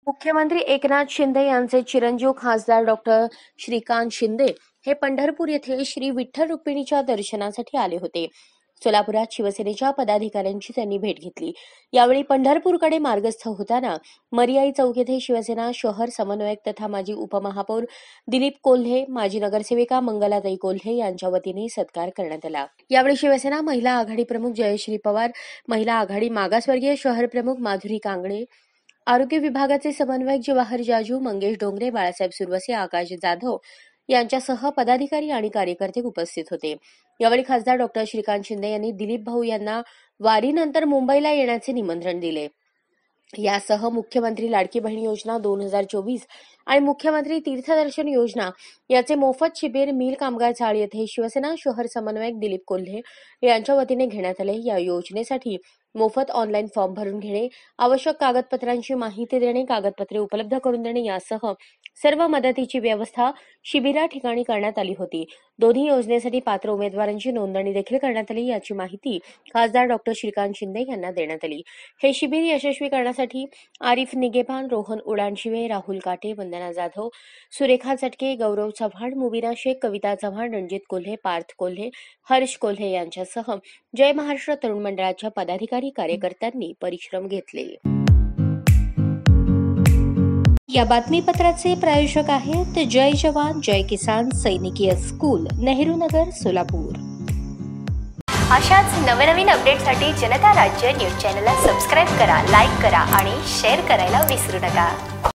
मुख्यमंत्री एकनाथ शिंदे यांचे चिरंजीव खासदार डॉक्टर श्रीकांत शिंदे हे पंढरपूर येथे श्री विठ्ठल रुक्मिणीच्या दर्शनासाठी आले होते. सोलापुरात शिवसेनेच्या पदाधिकाऱ्यांची त्यांनी भेट घेतली. यावेळी पंढरपूरकडे मार्गस्थ होताना मरियाई चौक येथे शिवसेना शहर समन्वयक तथा माजी उपमहापौर दिलीप कोल्हे, माजी नगरसेविका मंगलाताई कोल्हे यांच्या वतीने सत्कार करण्यात आला. यावेळी शिवसेना महिला आघाडी प्रमुख जयश्री पवार, महिला आघाडी मागासवर्गीय शहर प्रमुख माधुरी कांगणे, आरोग्य विभागाचे समन्वयक जवाहर जाजू, मंगेश डोंगरे, बाळासाहेब सुरवसे, आकाश जाधव यांच्यासह पदाधिकारी आणि कार्यकर्ते उपस्थित होते. यावेळी खासदार डॉक्टर श्रीकांत शिंदे यांनी दिलीप भाऊ यांना वारीनंतर मुंबईला येण्याचे निमंत्रण दिले. यासह मुख्यमंत्री लाडकी बहीण योजना 2024 आणि मुख्यमंत्री तीर्थदर्शन योजना याचे मोफत शिबिर मिल कामगार चाळ येथे शिवसेना शहर समन्वयक दिलीप कोल्हे यांच्या वतीने घेण्यात आले. या योजनेसाठी मोफत ऑनलाईन फॉर्म भरून घेणे, आवश्यक कागदपत्रांची माहिती देणे, कागदपत्रे उपलब्ध करून देणे यासह सर्व मदतीची व्यवस्था शिबिरा ठिकाणी करण्यात आली होती. दोन्ही योजनेसाठी पात्र उमेदवारांची नोंदणी देखील करण्यात आली. याची माहिती खासदार डॉक्टर श्रीकांत शिंदे यांना देण्यात आली. हे शिबिर यशस्वी करण्यासाठी आरिफ निगेबान, रोहन उडानशिवे, राहुल काटे, वंदना जाधव, सुरेखा चटके, गौरव चव्हाण, मुबीना शेख, कविता चव्हाण, रणजित कोल्हे, पार्थ कोल्हे, हर्ष कोल्हे यांच्यासह जय महाराष्ट्र तरुण मंडळाच्या पदाधिकारी कार्यकर्त्यांनी परिश्रम घेतले. या बातमीपत्राचे प्रायोजक आहेत जय जवान जय किसान सैनिकीय स्कूल, नेहरू नगर, सोलापूर. अशाच नवनवीन अपडेटसाठी जनता राज्य न्यूज चॅनलला सबस्क्राईब करा, लाईक करा आणि शेअर करायला विसरू नका.